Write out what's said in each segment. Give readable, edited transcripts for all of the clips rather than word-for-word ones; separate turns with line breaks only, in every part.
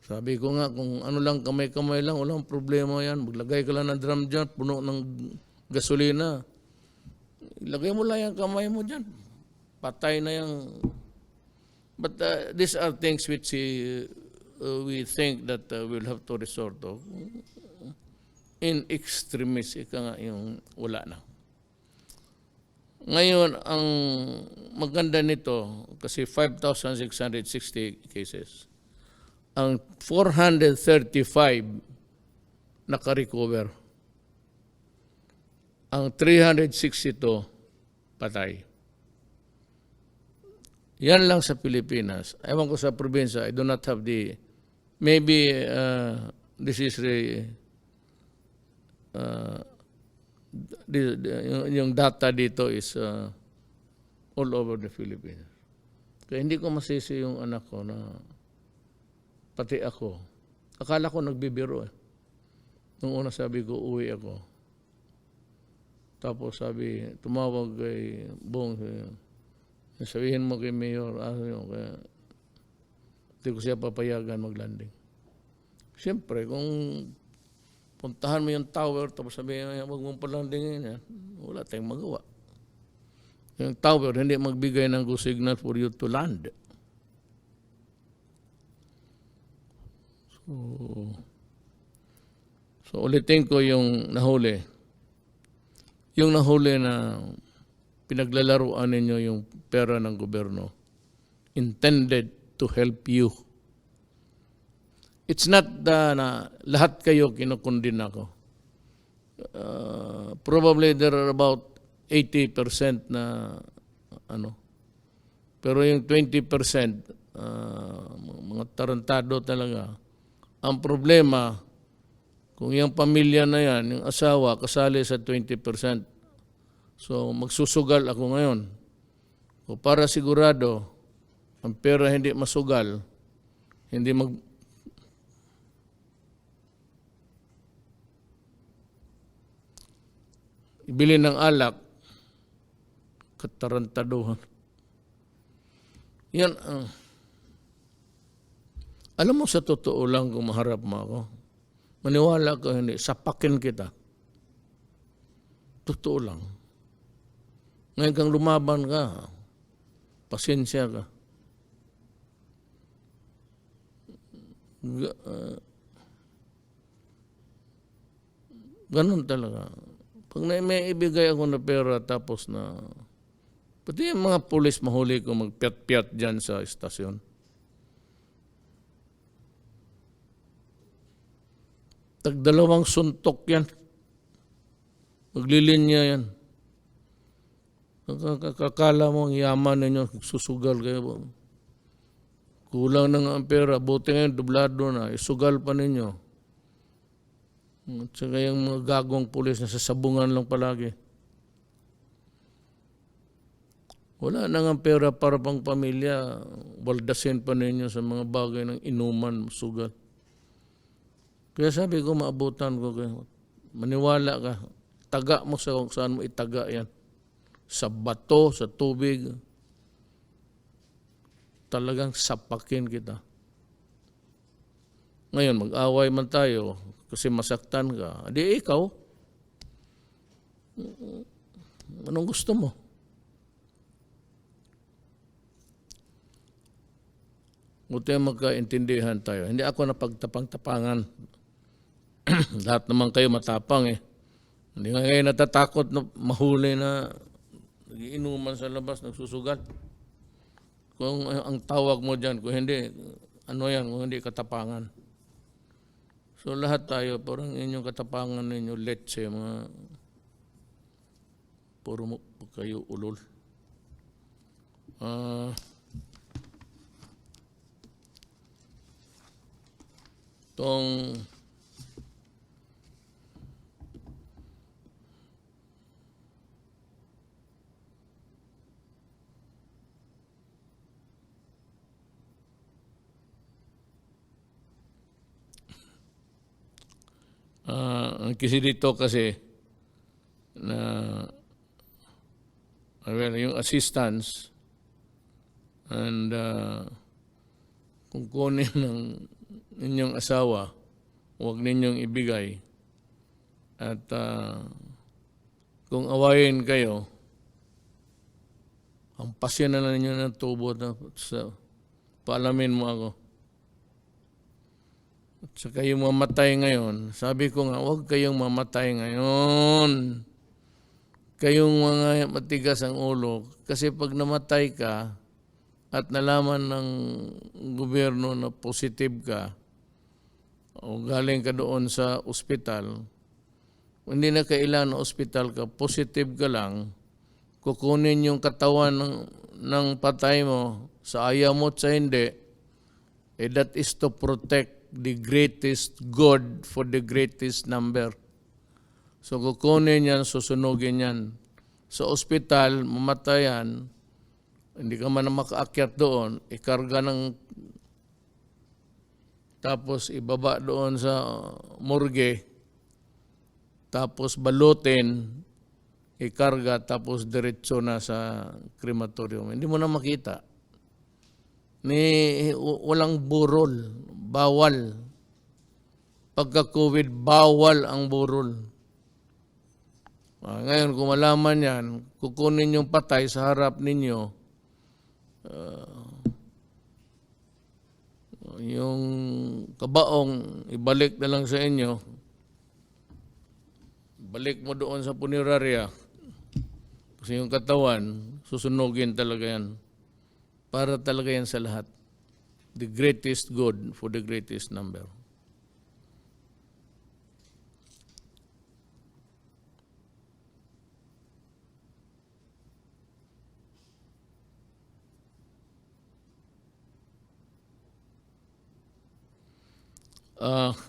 Sabi ko nga, kung ano lang, kamay-kamay lang, walang problema yan. Maglagay ka lang ng drum dyan, puno ng gasolina. Ilagay mo lang yung kamay mo dyan. Patay na yung... But these are things which we think that we'll have to resort to. In extremis, ika nga yung wala na. Ngayon, ang maganda nito, kasi 5,660 cases, ang 435 naka-recover. Ang 362 patay. Yan lang sa Pilipinas. Ewan ko sa probinsya, I do not have the, maybe this is yung data dito is all over the Philippines. Kaya hindi ko masisi yung anak ko na pati ako. Akala ko nagbibiro eh. Nung una sabi ko, uwi ako. Tapos sabi, tumawag kay Bong, sabihin mo kay Mayor, kaya hindi ko siya papayagan maglanding. Siyempre, kung puntahan mo yung tower, tapos sabihin, huwag mong palandingin yan, wala tayong magawa. Yung tower, hindi magbigay ng go signal for you to land. So ulitin ko yung nahuli. Yung nahuli na pinaglalaruan ninyo yung pera ng gobyerno, intended to help you. It's not na lahat kayo kinukundin ako. Probably there are about 80% na ano. Pero yung 20%, mga tarantado talaga. Ang problema, kung yung pamilya na yan, yung asawa, kasali sa 20%. So, magsusugal ako ngayon. O para sigurado, ang pera hindi masugal, hindi ibili ng alak, katarantaduhan. Yan, alam mo sa totoo lang kung maharap mo ako, maniwala ka hindi, sapakin kita. Totoo lang. Ngayon kang lumaban ka, pasensya ka. Ganun talaga. Pag may ibigay ako na pera tapos na, pati yung mga pulis mahuli ko magpiat-piat dyan sa istasyon. Tagdalawang suntok yan. Maglilinya yan. Kakala mo ang yaman ninyo, susugal kayo. Kulang na nga ang pera, buti ngayon, dublado na, isugal pa ninyo. At saka yung mga gagong pulis na sasabungan lang palagi. Wala na nga pera para pang pamilya, waldasin pa ninyo sa mga bagay ng inuman, sugal. Kaya sabi ko, maabutan ko kayo. Maniwala ka. Taga mo sa kung saan mo itaga yan. Sa bato, sa tubig. Talagang sapakin kita. Ngayon, mag-away man tayo kasi masaktan ka. Di ikaw. Anong gusto mo? Buti magkaintindihan tayo. Hindi ako napagtapang-tapangan. Lahat naman kayo matapang eh. Hindi nga kayo natatakot na mahuli na nagiinuman sa labas, nagsusugal. Kung ang tawag mo dyan, kung hindi, ano yan, kung hindi katapangan. So lahat tayo, parang inyong katapangan ninyo, letse, mga puro mo kayo ulol. Tong kasi dito kasi na well, yung assistance and kung kunin ng inyong asawa, huwag ninyong ibigay. At kung awayin kayo, hampasin na ninyo ng tubo na paalamin mo ako. At saka yung mamatay ngayon, sabi ko nga, huwag kayong mamatay ngayon. Kayong mga matigas ang ulo. Kasi pag namatay ka at nalaman ng gobyerno na positive ka o galing ka doon sa ospital, hindi na kailangan na ospital ka, positive ka lang, kukunin yung katawan ng patay mo sa ayaw mo at sa hindi, that is to protect the greatest good for the greatest number. So kukunin yan, susunugin yan. Sa ospital, mamatayan, hindi ka man makaakyat doon, ikarga ng, tapos ibaba doon sa morgue, tapos balutin, ikarga, tapos diretso na sa crematorium. Hindi mo na makita. Walang burol, bawal. Pagka-COVID, bawal ang burol. Ngayon, kung malaman yan, kukunin yung patay sa harap ninyo, yung kabaong, ibalik na lang sa inyo, balik mo doon sa punerarya, kasi yung katawan, susunugin talaga yan. Para talaga yan sa lahat. The greatest good for the greatest number.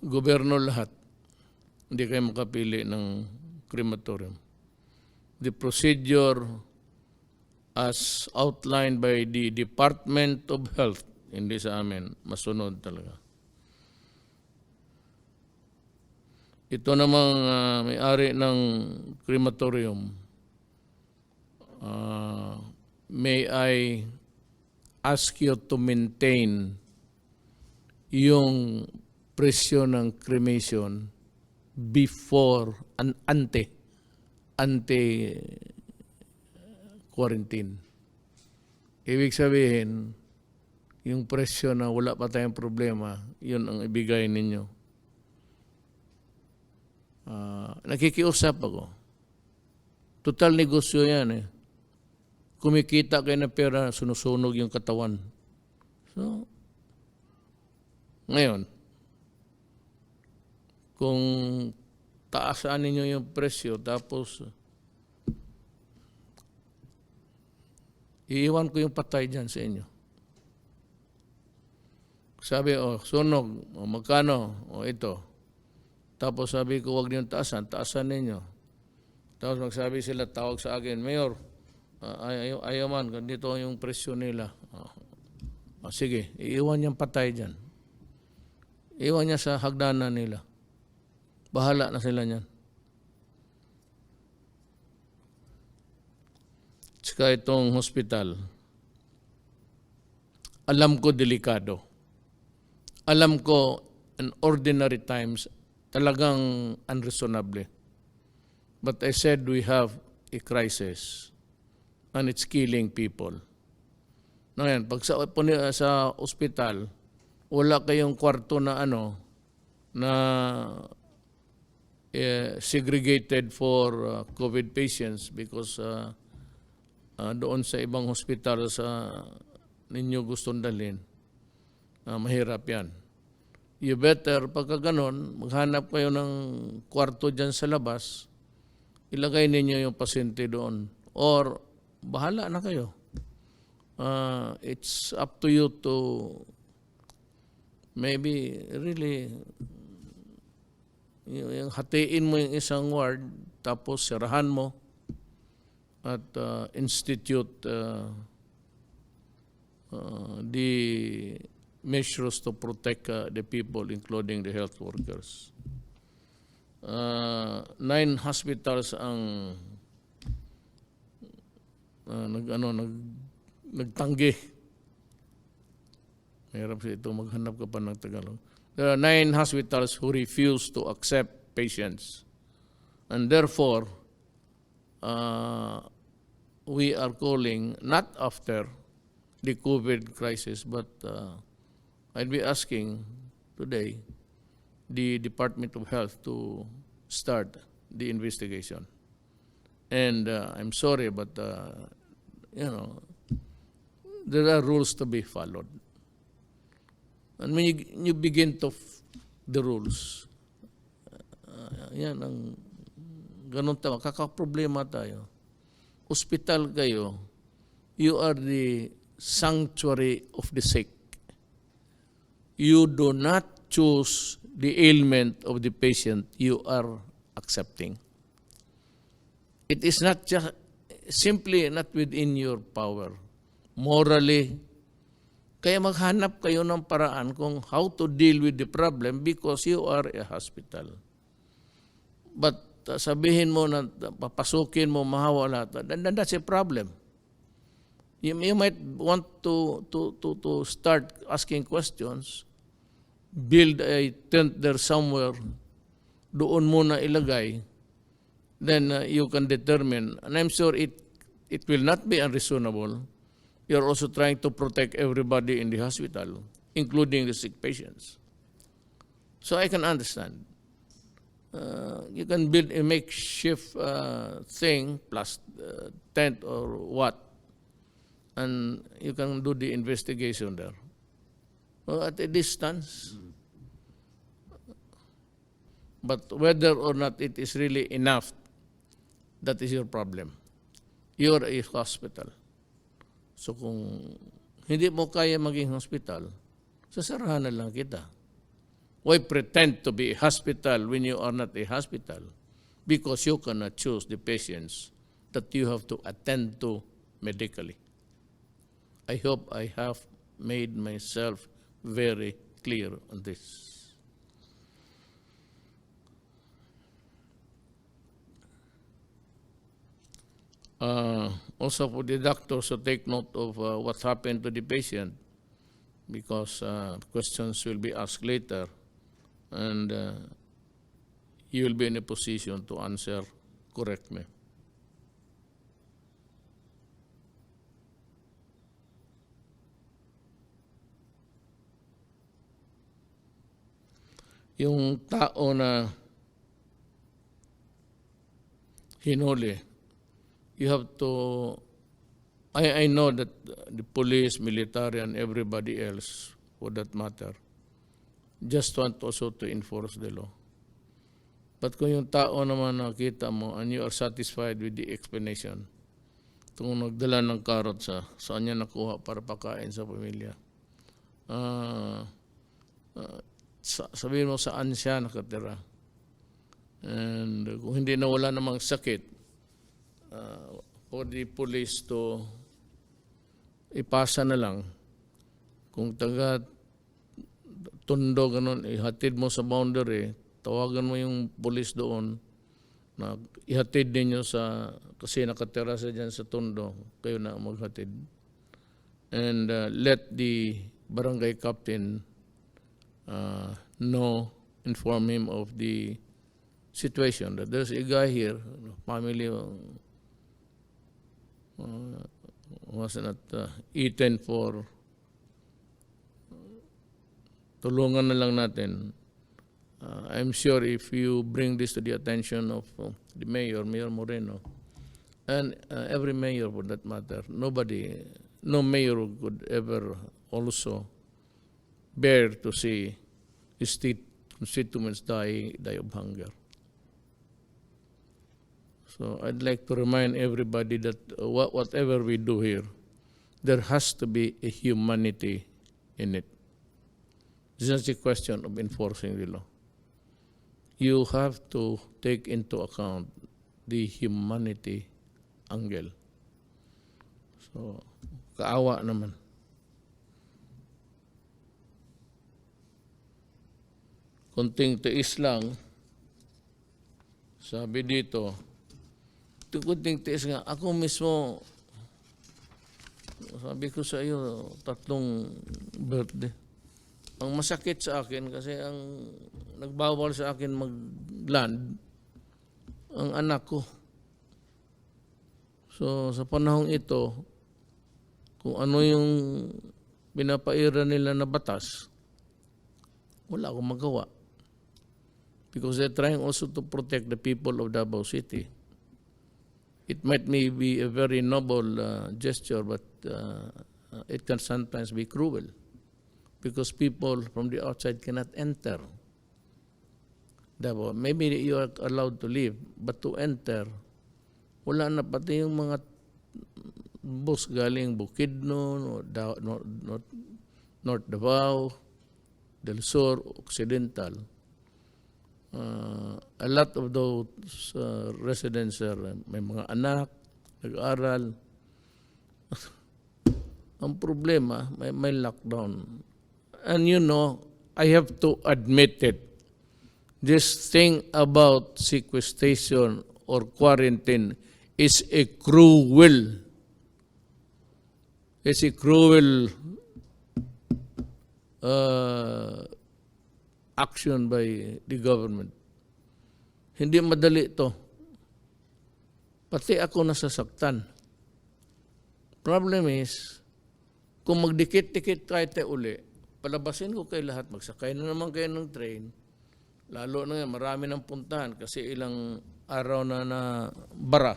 Gobyerno lahat. Hindi kayo makapili ng crematorium. The procedure as outlined by the Department of Health, hindi sa amin, masunod talaga. Ito namang may-ari ng crematorium, may I ask you to maintain yung presyo ng cremation before, ante-quarantine. Ibig sabihin, yung presyo na wala pa tayong problema, yun ang ibigay ninyo. Nakikiusap ako. Total negosyo yan eh. Kumikita kayo ng pera, sunusunog yung katawan. So, ngayon, kung taasaan ninyo yung presyo, tapos iiwan ko yung patay dyan sa inyo. Sabi, sunog, magkano, ito. Tapos sabi ko, huwag niyong taasan ninyo. Tapos magsabi sila, tawag sa akin, Mayor, ayaw man, dito yung presyo nila. Sige, iiwan niyang patay dyan. Iwan niya sa hagdanan nila. Bahala na sila niyan. Tsaka itong hospital, alam ko delikado. Alam ko in ordinary times, talagang unreasonable. But I said we have a crisis and it's killing people. Ngayon, pag sa ospital, wala kayong kwarto na segregated for COVID patients because doon sa ibang hospital sa ninyo gustong dalhin, mahirap yan. You better, pagka ganon, maghanap kayo ng kwarto dyan sa labas, ilagay ninyo yung pasyente doon. Or, bahala na kayo. It's up to you to maybe really yung hatiin mo yung isang ward, tapos sirahan mo at institute the measures to protect the people, including the health workers. 9 hospitals ang nagtanggi. Mahirap siya ito, maghanap ka pa ng Tagalog. There are 9 hospitals who refuse to accept patients. And therefore, we are calling, not after the COVID crisis, but I'd be asking today the Department of Health to start the investigation. And I'm sorry, but there are rules to be followed. And when you begin to the rules, yan ang ganun tama, kakaproblema tayo. Hospital kayo, you are the sanctuary of the sick. You do not choose the ailment of the patient you are accepting. It is not just simply not within your power. Morally, kaya maghanap kayo ng paraan kung how to deal with the problem because you are a hospital. But sabihin mo na papasukin mo, mahawala, then that's a problem. You might want to start asking questions, build a tent there somewhere, doon muna ilagay, then you can determine. And I'm sure it will not be unreasonable. You're also trying to protect everybody in the hospital, including the sick patients. So I can understand. You can build a makeshift thing plus tent or what, and you can do the investigation there. Well, at a distance. But whether or not it is really enough, that is your problem. You're a hospital. So kung hindi mo kaya maging hospital, sasarahan na lang kita. Why pretend to be a hospital when you are not a hospital? Because you cannot choose the patients that you have to attend to medically. I hope I have made myself very clear on this. Also for the doctors to take note of what happened to the patient, because questions will be asked later, and you will be in a position to answer correctly. Yung tao na hinuli, you have to, I know that the police, military, and everybody else, for that matter, just want also to enforce the law. But kung yung tao naman nakita mo and you are satisfied with the explanation, kung nagdala ng karot saan niya nakuha para pakain sa pamilya, sabihin mo saan siya nakatira. And kung hindi na wala namang sakit, for the police to ipasa na lang. Kung taga Tondo, ganun, ihatid mo sa boundary, tawagan mo yung police doon, na ihatid ninyo sa, kasi nakatira sa dyan sa Tondo, kayo na maghatid. And let the barangay captain inform him of the situation, that there's a guy here, family was not eaten for, tulungan na lang natin. I'm sure if you bring this to the attention of the mayor, Mayor Moreno, and every mayor for that matter, no mayor could ever also bear to see his constituents die of hunger. So I'd like to remind everybody that whatever we do here, there has to be a humanity in it. It's just a question of enforcing the law. You have to take into account the humanity angle. So, kaawa naman. Konting tiis lang, sabi dito, kunting tiis nga, ako mismo, sabi ko sa iyo, 3 birthday. Ang masakit sa akin kasi ang nagbawal sa akin mag-land, ang anak ko. So sa panahong ito, kung ano yung pinapaira nila na batas, wala akong magawa. Because they're trying also to protect the people of Davao City. It might be a very noble gesture, but it can sometimes be cruel. Because people from the outside cannot enter Davao. Maybe you are allowed to leave, but to enter, wala na pati yung mga bus galing Bukidnon, North Davao, Del Sur, Occidental. A lot of those residents may mga anak, nag-aral. Ang problema, may lockdown. And you know, I have to admit it. This thing about sequestration or quarantine is a cruel. It's a cruel action by the government. Hindi madali ito. Pati ako nasasaktan. Problem is, kung magdikit-dikit tayo uli, palabasin ko kayo lahat, magsakay na naman kayo ng train, lalo na nga, marami ng puntahan kasi ilang araw na bara.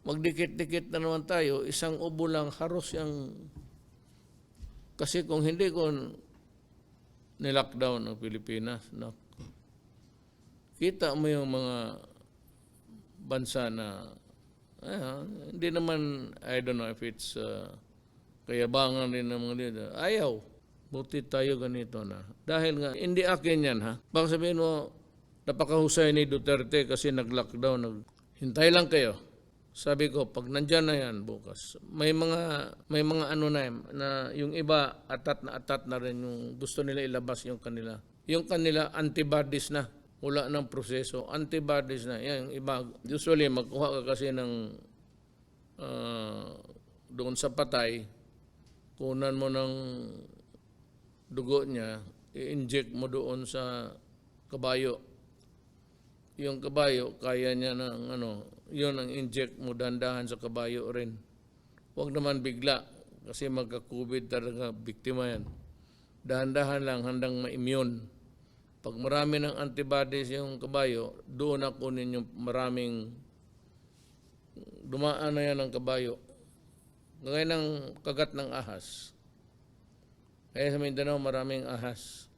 Magdikit-dikit na naman tayo, isang ubo lang, haros yung... Kasi kung hindi ko nilockdown ng Pilipinas, no? Kita mo yung mga bansa na, hindi naman, I don't know if it's... kayabangan rin ng mga leader. Ayaw. Buti tayo ganito na. Dahil nga, hindi akin yan, ha? Baka sabihin mo, napakahusay ni Duterte kasi nag-lockdown. Hintay lang kayo. Sabi ko, pag nandyan na yan bukas, may mga ano na yung iba, atat na rin yung gusto nila ilabas yung kanila. Yung kanila, antibodies na. Wala ng proseso. Antibodies na. Yan, yung iba, usually, magkuha ka kasi ng doon sa patay, kunan mo ng dugo niya, i-inject mo doon sa kabayo. Yung kabayo, kaya niya ng yun ang inject mo, dandahan sa kabayo rin. Huwag naman bigla, kasi magka-COVID talaga, biktima yan. Dahan-dahan lang, handang ma-immune. Pag marami ng antibodies yung kabayo, doon na kunin yung maraming, dumaan na yan ang kabayo. Gaya ng kagat ng ahas. Kaya sa Mindanao maraming ahas.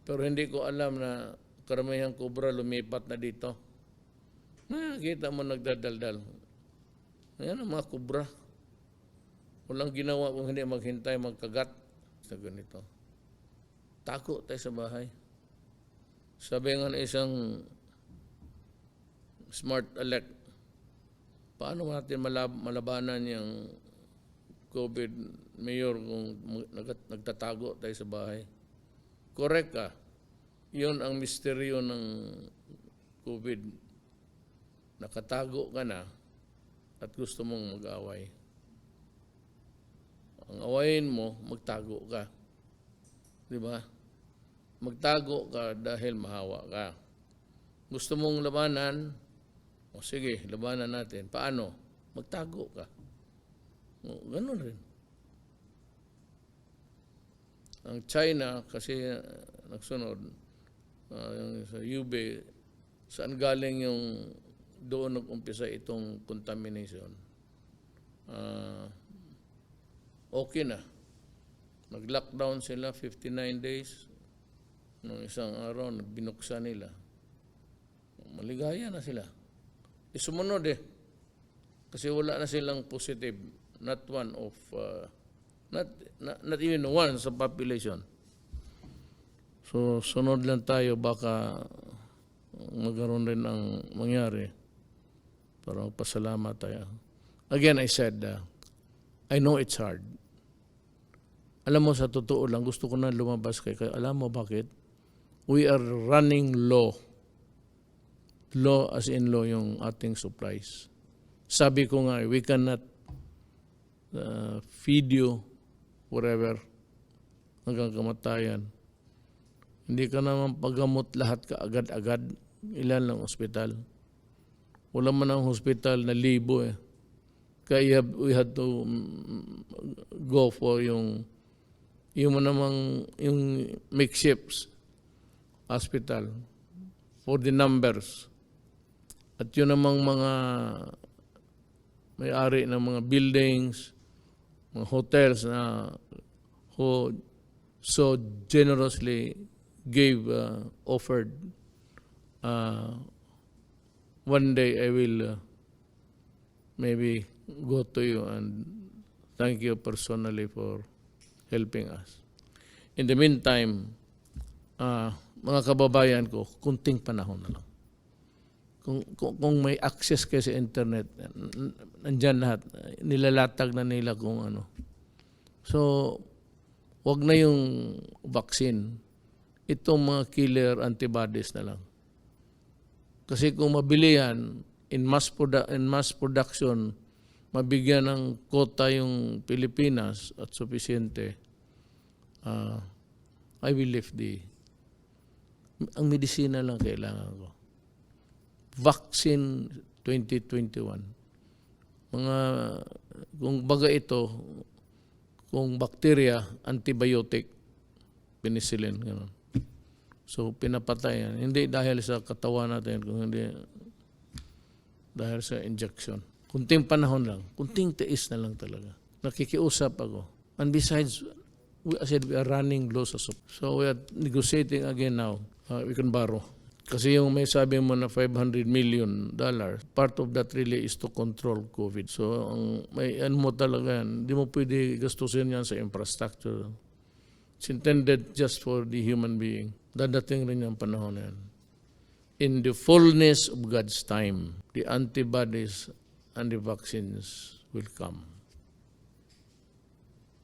Pero hindi ko alam na karamihang kubra lumipat na dito. Kita mo nagdadaldal. Ayan ang mga kubra. Walang ginawa kung hindi maghintay, magkagat. Sa ganito. Tako tayo sa bahay. Sabi nga na isang smart elect, paano natin malabanan yung COVID, Mayor, kung nagtatago tayo sa bahay? Correct ka. Yun ang misteryo ng COVID. Nakatago ka na at gusto mong mag-away. Ang awayin mo, magtago ka. Di ba? Magtago ka dahil mahawa ka. Gusto mong labanan, o sige, labanan natin. Paano? Magtago ka. O, ganun rin. Ang China, kasi nagsunod, yung sa Hubei, saan galing yung doon nag-umpisa itong contamination? Okay na. Nag-lockdown sila 59 days. Nung isang araw, binuksan nila. Maligaya na sila. Sumunod kasi wala na silang positive, not one of not even one sa population. So sunod lang tayo, baka magkaroon rin ang mangyari para magpasalamat tayo. Again, I said, I know it's hard. Alam mo, sa totoo lang, gusto ko na lumabas kayo. Alam mo bakit? We are running low. Low as in low yung ating supplies. Sabi ko nga, we cannot feed you forever hanggang kamatayan. Hindi ka naman paggamot lahat kaagad-agad. Ilan lang ospital. Wala man ang hospital na libo eh. Kaya we had to go for yung makeshift hospital for the numbers. At yun namang mga may-ari ng mga buildings, mga hotels na who so generously offered. One day I will maybe go to you and thank you personally for helping us. In the meantime, mga kababayan ko, kunting panahon na lang. Kung may access kayo sa internet, nandyan lahat, nilalatag na nila kung ano. So, wag na yung vaccine. Itong mga killer antibodies na lang. Kasi kung mabili yan, in mass production, mabigyan ng quota yung Pilipinas at sufisyente, I will lift ang medisina lang kailangan ko. Vaccine 2021. Kung baga ito, kung bacteria, antibiotic, penicillin, gano'n. So, pinapatay yan. Hindi dahil sa katawan natin, kung hindi dahil sa injection. Kunting panahon lang. Kunting tiis na lang talaga. Nakikiusap ako. And besides, I said we are running low sa supply. So, we are negotiating again now. We can borrow. Kasi yung may sabi mo na $500 million, part of that really is to control COVID. So, may mo talaga yan. Hindi mo pwede gastusin yan sa infrastructure. It's intended just for the human being. Dadating rin yung panahon na yan. In the fullness of God's time, the antibodies and the vaccines will come.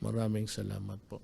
Maraming salamat po.